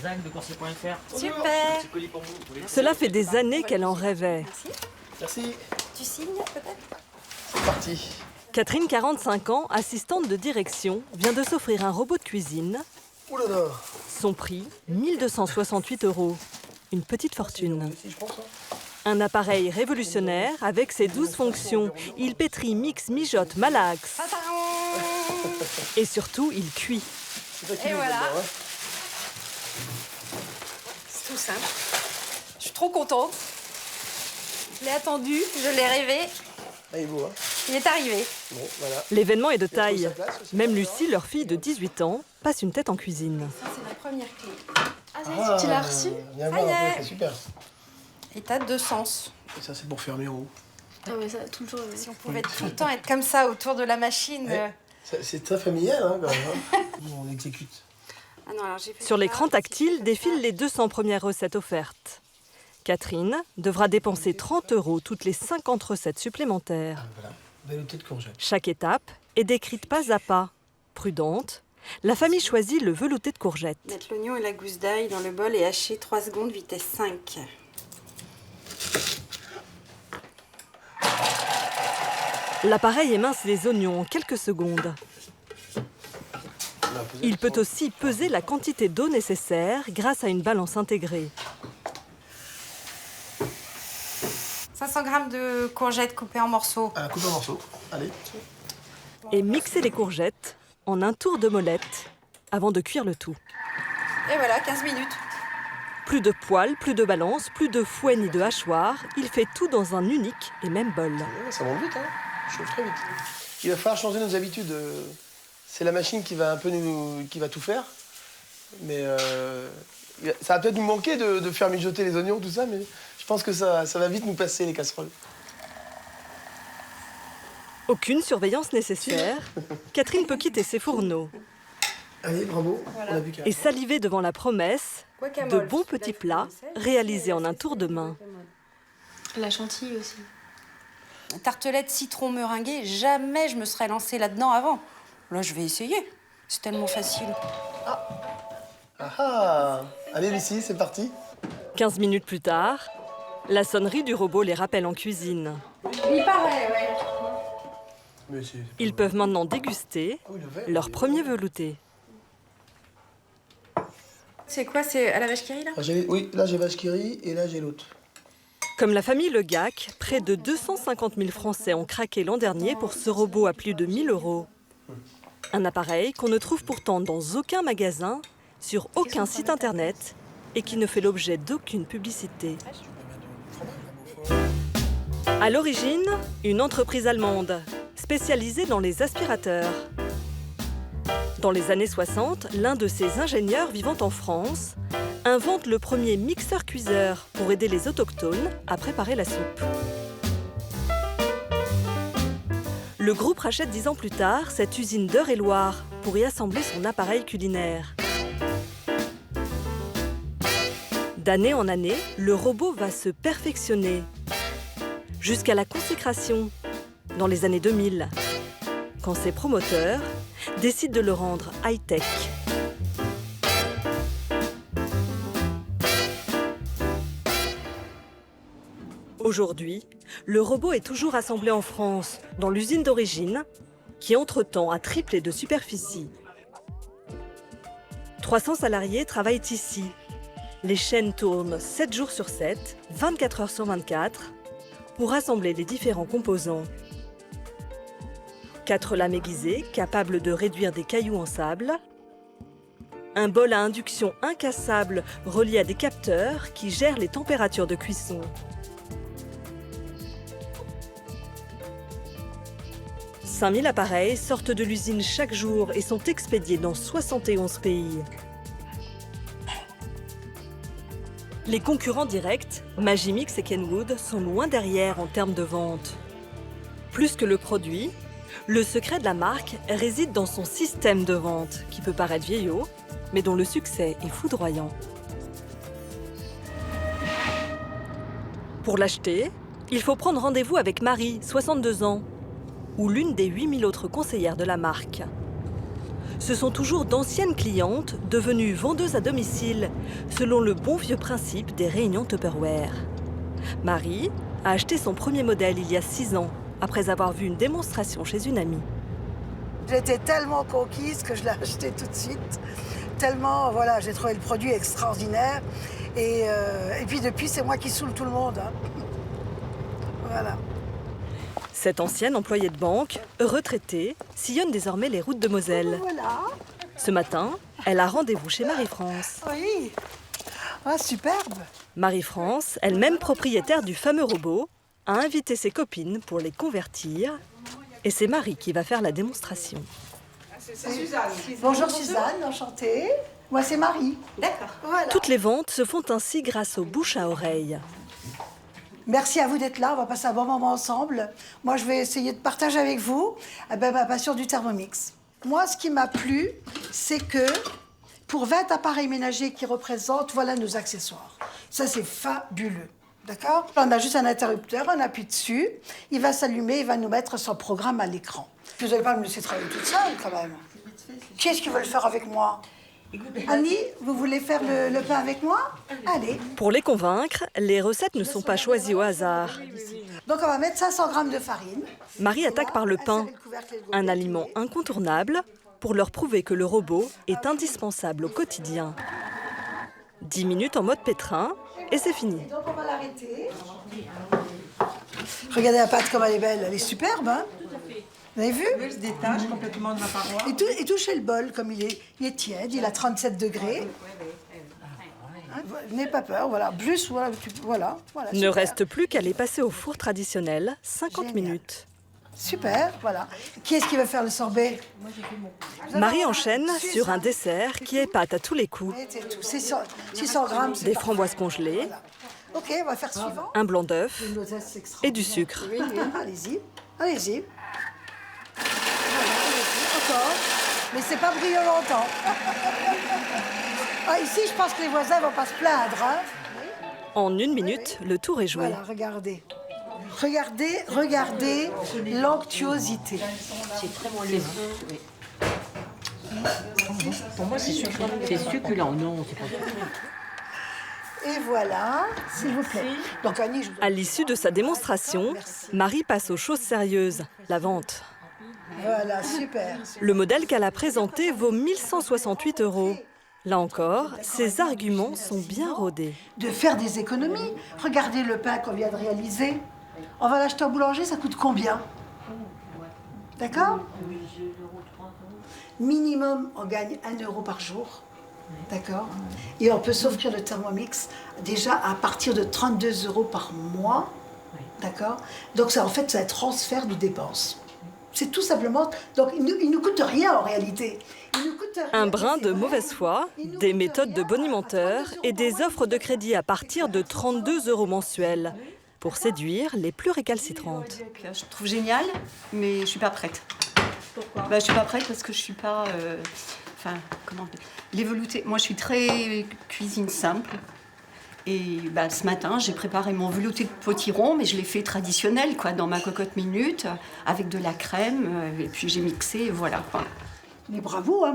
lasagne de corsier.fr. Super. Petit colis pour vous. Vous voulez? Cela fait des années qu'elle en rêvait. Merci. Merci. Tu signes peut-être? C'est parti. Catherine, 45 ans, assistante de direction, vient de s'offrir un robot de cuisine. Ouh là là. Son prix, 1 268 €. Une petite fortune. Si, je pense. Hein. Un appareil révolutionnaire avec ses 12 fonctions. Il pétrit, mixe, mijote, malaxe. Et surtout, il cuit. C'est toi qui Et l'ouvre voilà. maintenant, hein. C'est tout simple. Je suis trop contente. Je l'ai attendu, je l'ai rêvé. Ah, il est beau, hein. Il est arrivé. Bon, voilà. L'événement est de Il a trouvé taille. sa place aussi, Même ça va. Lucie, leur fille de 18 ans, passe une tête en cuisine. Ça, c'est la première clé. Ah, tu l'as reçu? Viens Ça voir, y est. ouais, c'est super. Et t'as 2 sens. Et ça, c'est pour fermer en haut. Ah ouais, ça, tout le temps. Si on pouvait tout le temps être comme ça autour de la machine. Ouais. C'est très familial, hein, quand même. Hein. Nous, on exécute. Ah non, alors j'ai fait Sur ça, l'écran aussi, tactile comme défilent ça. les 200 premières recettes offertes. Catherine devra dépenser 30 € toutes les 50 recettes supplémentaires. Ah, voilà. Velouté de courgette. Chaque étape est décrite pas à pas. Prudente, la famille choisit le velouté de courgettes. Mettre l'oignon et la gousse d'ail dans le bol et hacher 3 secondes, vitesse 5. L'appareil émince les oignons en quelques secondes. On a posé Il le peut son. aussi peser la quantité d'eau nécessaire grâce à une balance intégrée. 500 g de courgettes coupées en morceaux. Ah, coupe en morceaux. Allez. Et mixer les courgettes en un tour de molette avant de cuire le tout. Et voilà, 15 minutes. Plus de poêle, plus de balance, plus de fouet ni de hachoir. Il fait tout dans un unique et même bol. Ouais, ça monte vite, hein. Je chauffe très vite. Il va falloir changer nos habitudes. C'est la machine qui va un peu qui va tout faire. Mais ça va peut-être nous manquer de faire mijoter les oignons, tout ça, mais je pense que ça va vite nous passer les casseroles. Aucune surveillance nécessaire. Catherine peut quitter ses fourneaux Allez, bravo. Voilà. On a vu qu'à... et saliver devant la promesse de bons petits plats réalisés en un tour de main. La chantilly aussi. Tartelette citron meringuée, jamais je me serais lancée là-dedans avant. Là, je vais essayer. C'est tellement facile. Ah ah. Allez, Lucie, c'est parti. 15 minutes plus tard, la sonnerie du robot les rappelle en cuisine. Il paraît, ouais. Mais c'est... Ils peuvent maintenant déguster Ah oui, le verre, leur il est- premier velouté. C'est quoi, c'est à la vache qui rit, là? Ah, oui, là j'ai vache qui rit et là j'ai l'autre. Comme la famille Le Gac, près de 250 000 Français ont craqué l'an dernier pour ce robot à plus de 1 000 €. Un appareil qu'on ne trouve pourtant dans aucun magasin, sur aucun site internet et qui ne fait l'objet d'aucune publicité. À l'origine, une entreprise allemande spécialisée dans les aspirateurs. Dans les années 60, l'un de ses ingénieurs vivant en France invente le premier mixeur-cuiseur pour aider les autochtones à préparer la soupe. Le groupe rachète 10 ans plus tard cette usine d'Eure-et-Loir pour y assembler son appareil culinaire. D'année en année, le robot va se perfectionner jusqu'à la consécration dans les années 2000, quand ses promoteurs décident de le rendre high-tech. Aujourd'hui, le robot est toujours assemblé en France, dans l'usine d'origine, qui entre-temps a triplé de superficie. 300 salariés travaillent ici. Les chaînes tournent 7 jours sur 7, 24 heures sur 24, pour assembler les différents composants. 4 lames aiguisées, capables de réduire des cailloux en sable. Un bol à induction incassable relié à des capteurs qui gèrent les températures de cuisson. 5000 appareils sortent de l'usine chaque jour et sont expédiés dans 71 pays. Les concurrents directs, Magimix et Kenwood, sont loin derrière en termes de vente. Plus que le produit, le secret de la marque réside dans son système de vente, qui peut paraître vieillot, mais dont le succès est foudroyant. Pour l'acheter, il faut prendre rendez-vous avec Marie, 62 ans, ou l'une des 8000 autres conseillères de la marque. Ce sont toujours d'anciennes clientes devenues vendeuses à domicile, selon le bon vieux principe des réunions Tupperware. Marie a acheté son premier modèle il y a 6 ans, après avoir vu une démonstration chez une amie. J'étais tellement conquise que je l'ai acheté tout de suite. Tellement, voilà, j'ai trouvé le produit extraordinaire. Et puis depuis, c'est moi qui saoule tout le monde. Hein. Voilà. Cette ancienne employée de banque, retraitée, sillonne désormais les routes de Moselle. Voilà. Ce matin, elle a rendez-vous chez Marie-France. Oui. Ah, superbe. Marie-France, elle-même propriétaire du fameux robot, a invité ses copines pour les convertir. Et c'est Marie qui va faire la démonstration. C'est Suzanne. Bonjour Suzanne, enchantée. Moi, c'est Marie. D'accord. Voilà. Toutes les ventes se font ainsi grâce aux bouches à oreille. Merci à vous d'être là, on va passer un bon moment ensemble. Moi, je vais essayer de partager avec vous ma passion du Thermomix. Moi, ce qui m'a plu, c'est que pour 20 appareils ménagers qui représentent, voilà nos accessoires. Ça, c'est fabuleux. D'accord? On a juste un interrupteur, on appuie dessus, il va s'allumer, il va nous mettre son programme à l'écran. Vous n'allez pas me laisser travailler toute seule, quand même. Qui est-ce qui veut le faire avec moi? Annie, vous voulez faire le pain avec moi? Allez. Pour les convaincre, les recettes ne sont pas choisies au hasard. Donc on va mettre 500 g de farine. Marie attaque par le pain, un aliment incontournable, pour leur prouver que le robot est indispensable au quotidien. 10 minutes en mode pétrin, et c'est fini. Donc on va l'arrêter. Regardez la pâte comme elle est belle, elle est superbe, hein? Vous avez vu? Elle se détache complètement de la paroi. Et touchez le bol, comme il est tiède, il a 37 degrés. Hein, n'aie pas peur, voilà. Plus, voilà, voilà. Ne Super. reste plus qu'à les passer au four traditionnel, 50 Génial. minutes. Super, voilà. Qui est-ce qui veut faire le sorbet? Marie enchaîne sur un dessert qui épate à tous les coups. C'est tout. 600 grammes, c'est Des parfait. framboises congelées, Voilà. Ok, on va faire suivant. un blanc d'œuf Une noisette et du sucre. Oui, oui. Allez-y, allez-y. Voilà, allez-y, encore. Mais c'est pas brillant longtemps. Ah, ici, je pense que les voisins vont pas se plaindre. Hein. En 1 minute, le tour est joué. Voilà, regardez. Regardez l'onctuosité. C'est très moelleux. Oui. Pour moi, c'est succulent. C'est succulent. Non, c'est pas succulent. Et voilà, s'il vous plaît. Donc Annie, je vous... À l'issue de sa démonstration, Marie passe aux choses sérieuses, la vente. Voilà, super. Le modèle qu'elle a présenté vaut 1 168 €. Là encore, ses arguments sont bien rodés. De faire des économies. Regardez le pain qu'on vient de réaliser. On va l'acheter au boulanger, ça coûte combien? D'accord? Minimum, on gagne 1 € par jour. D'accord? Et on peut s'offrir le Thermomix déjà à partir de 32 € par mois. D'accord? Donc ça, en fait, c'est un transfert de dépenses. C'est tout simplement... Donc il ne nous coûte rien en réalité. Il nous coûte rien, Un brin c'est de vrai. mauvaise foi, Il nous des coûte méthodes de rien, bonimenteurs à 32 € et des par mois, offres de crédit à partir de 32 € mensuels pour séduire les plus récalcitrantes. Je trouve génial, mais je suis pas prête. Pourquoi? Je suis pas prête parce que je suis pas... comment dire, les veloutés... Moi, je suis très cuisine simple. Et ce matin, j'ai préparé mon velouté de potiron, mais je l'ai fait traditionnel, quoi, dans ma cocotte minute, avec de la crème, et puis j'ai mixé, et voilà, quoi. Mais bravo, hein,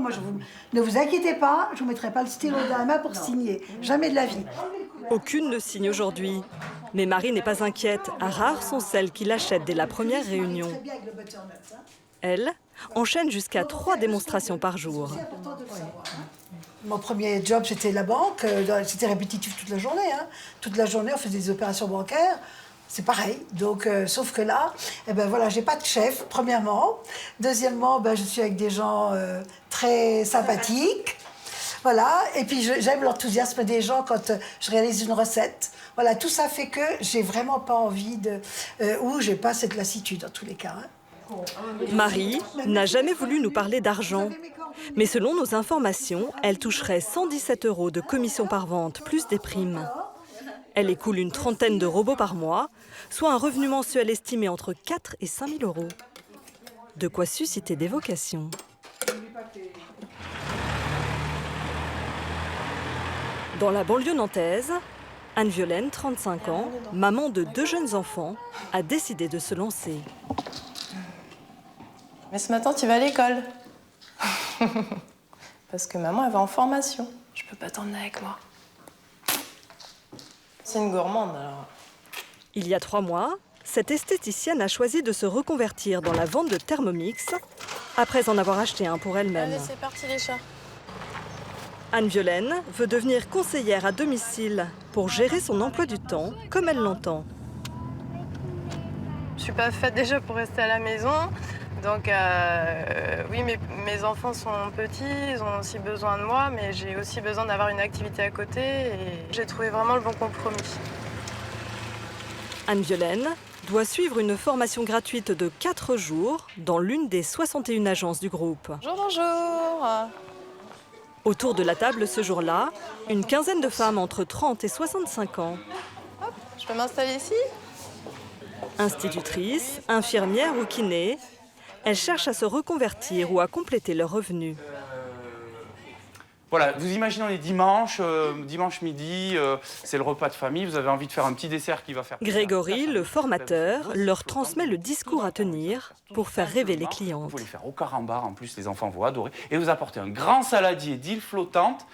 ne vous inquiétez pas, je ne vous mettrai pas le stylo dans la main pour signer. Jamais de la vie. Aucune ne signe aujourd'hui. Mais Marie n'est pas inquiète. Rares sont celles qui l'achètent dès la première réunion. Très bien avec le butternut, hein. Elle enchaîne jusqu'à 3 démonstrations par jour. C'est important de le savoir, hein. Mon premier job, c'était la banque. C'était répétitif toute la journée. Hein. Toute la journée, on faisait des opérations bancaires. C'est pareil. Donc, sauf que là, voilà, j'ai pas de chef, premièrement. Deuxièmement, je suis avec des gens très sympathiques. Voilà. Et puis, j'aime l'enthousiasme des gens quand je réalise une recette. Voilà, tout ça fait que j'ai vraiment pas envie ou j'ai pas cette lassitude, en tous les cas. Hein. Marie n'a jamais voulu nous parler d'argent. Mais selon nos informations, elle toucherait 117 € de commission par vente, plus des primes. Elle écoule une trentaine de robots par mois, soit un revenu mensuel estimé entre 4 et 5 000 €. De quoi susciter des vocations. Dans la banlieue nantaise, Anne-Violaine, 35 ans, maman de 2 jeunes enfants, a décidé de se lancer. Mais ce matin, tu vas à l'école. Parce que maman, elle va en formation. Je peux pas t'emmener avec moi. C'est une gourmande, alors. Il y a 3 mois, cette esthéticienne a choisi de se reconvertir dans la vente de Thermomix après en avoir acheté un pour elle-même. Allez, c'est parti les chats. Anne-Violaine veut devenir conseillère à domicile pour gérer son emploi du temps comme elle l'entend. Je suis pas faite déjà pour rester à la maison. Donc oui, mes enfants sont petits, ils ont aussi besoin de moi, mais j'ai aussi besoin d'avoir une activité à côté et j'ai trouvé vraiment le bon compromis. Anne-Violaine doit suivre une formation gratuite de 4 jours dans l'une des 61 agences du groupe. Bonjour, bonjour. Autour de la table ce jour-là, une quinzaine de femmes entre 30 et 65 ans. Hop, je peux m'installer ici? Institutrices, infirmières ou kinés, elles cherchent à se reconvertir ou à compléter leurs revenus. Voilà, vous imaginez, on est dimanche midi, c'est le repas de famille, vous avez envie de faire un petit dessert qui va faire... Grégory, le formateur, leur transmet le discours à tenir pour faire rêver les clientes. Vous pouvez les faire au carambar, en plus les enfants vont adorer. Et vous apportez un grand saladier d'îles flottantes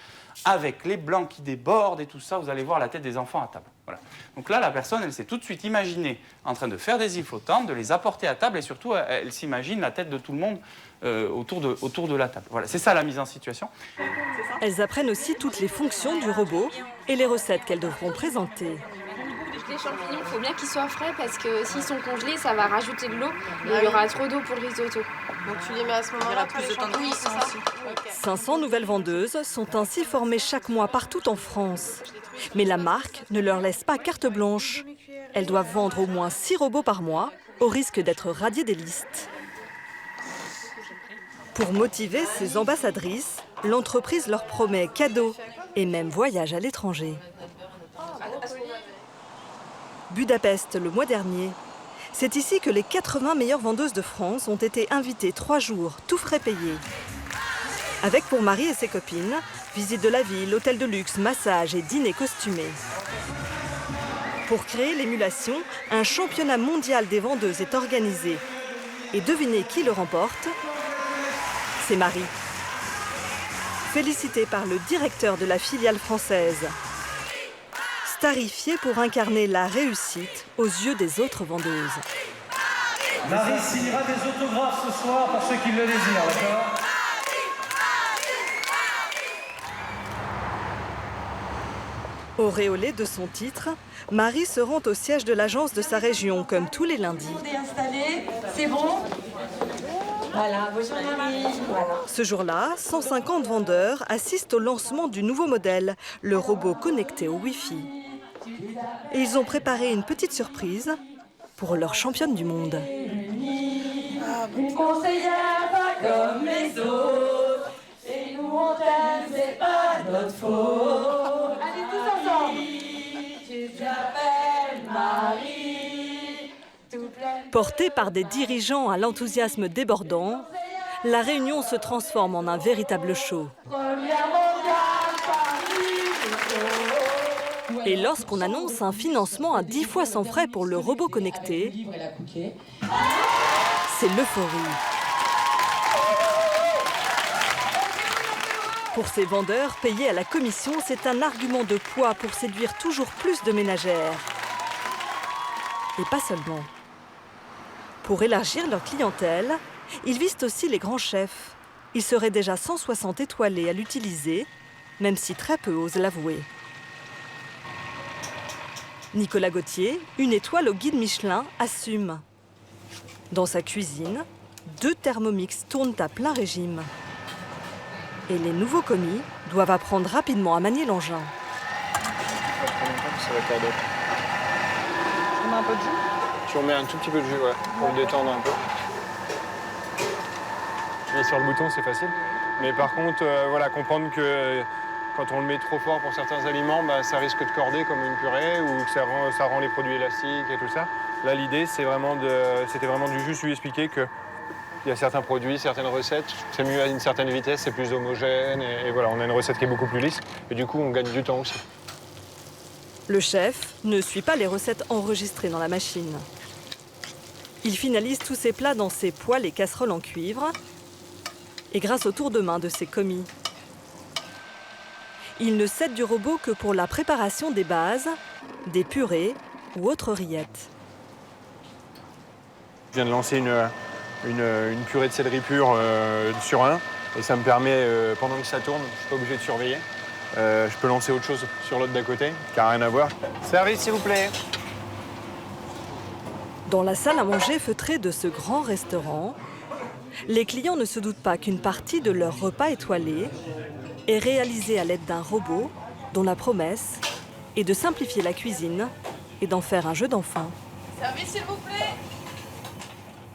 avec les blancs qui débordent et tout ça, vous allez voir la tête des enfants à table. Voilà. Donc là, la personne, elle s'est tout de suite imaginée en train de faire des îles flottantes, de les apporter à table et surtout, elle s'imagine la tête de tout le monde autour de la table. Voilà, c'est ça la mise en situation. Elles apprennent aussi toutes les fonctions du robot et les recettes qu'elles devront présenter. Les champignons, il faut bien qu'ils soient frais parce que s'ils sont congelés, ça va rajouter de l'eau et il y aura trop d'eau pour le risotto. Donc tu les mets à ce moment-là, plus de temps de Oui, c'est ça. 500 nouvelles vendeuses sont ainsi formées chaque mois partout en France. Mais la marque ne leur laisse pas carte blanche. Elles doivent vendre au moins 6 robots par mois, au risque d'être radiées des listes. Pour motiver ces ambassadrices, l'entreprise leur promet cadeaux et même voyage à l'étranger. Budapest le mois dernier. C'est ici que les 80 meilleures vendeuses de France ont été invitées 3 jours, tout frais payés. Avec pour Marie et ses copines, visite de la ville, hôtel de luxe, massage et dîner costumé. Pour créer l'émulation, un championnat mondial des vendeuses est organisé. Et devinez qui le remporte? C'est Marie. Félicitée par le directeur de la filiale française. Starifiée pour incarner la réussite aux yeux des autres vendeuses. Marie signera des autographes ce soir pour ceux qui le désirent, d'accord? Auréolée de son titre, Marie se rend au siège de l'agence de sa région, comme tous les lundis. Tout le monde est installé, c'est bon? Voilà, bonjour Marie. Voilà. Ce jour-là, 150 vendeurs assistent au lancement du nouveau modèle, le robot connecté au Wi-Fi. Et ils ont préparé une petite surprise pour leur championne du monde. Une conseillère pas comme les autres, et nous on t'aime, c'est pas notre faute. Allez tous ensemble. Tu t'appelles Marie. Portée par des dirigeants à l'enthousiasme débordant, la réunion se transforme en un véritable show. Et lorsqu'on annonce un financement à 10 fois sans frais pour le robot connecté, c'est l'euphorie. Pour ces vendeurs, payés à la commission, c'est un argument de poids pour séduire toujours plus de ménagères. Et pas seulement. Pour élargir leur clientèle, ils visent aussi les grands chefs. Ils seraient déjà 160 étoilés à l'utiliser, même si très peu osent l'avouer. Nicolas Gauthier, une étoile au guide Michelin, assume. Dans sa cuisine, 2 Thermomix tournent à plein régime. Et les nouveaux commis doivent apprendre rapidement à manier l'engin. Ça va cordeau. On met un peu de jus? Tu remets un tout petit peu de jus, ouais, pour le détendre un peu. Tu mets sur le bouton, c'est facile. Mais par contre, voilà, comprendre que quand on le met trop fort pour certains aliments, bah, ça risque de corder comme une purée ou que ça rend les produits élastiques et tout ça. Là, l'idée, c'était vraiment de juste lui expliquer que il y a certains produits, certaines recettes, c'est mieux à une certaine vitesse, c'est plus homogène. Et voilà, on a une recette qui est beaucoup plus lisse. Et du coup, on gagne du temps aussi. Le chef ne suit pas les recettes enregistrées dans la machine. Il finalise tous ses plats dans ses poêles et casseroles en cuivre et grâce au tour de main de ses commis. Il ne s'aide du robot que pour la préparation des bases, des purées ou autres rillettes. Je viens de lancer une purée de céleri pur sur un, et ça me permet, pendant que ça tourne, je ne suis pas obligé de surveiller. Je peux lancer autre chose sur l'autre d'à côté, qui n'a rien à voir. Service, s'il vous plaît. Dans la salle à manger feutrée de ce grand restaurant, les clients ne se doutent pas qu'une partie de leur repas étoilé est réalisée à l'aide d'un robot dont la promesse est de simplifier la cuisine et d'en faire un jeu d'enfant. Service, s'il vous plaît.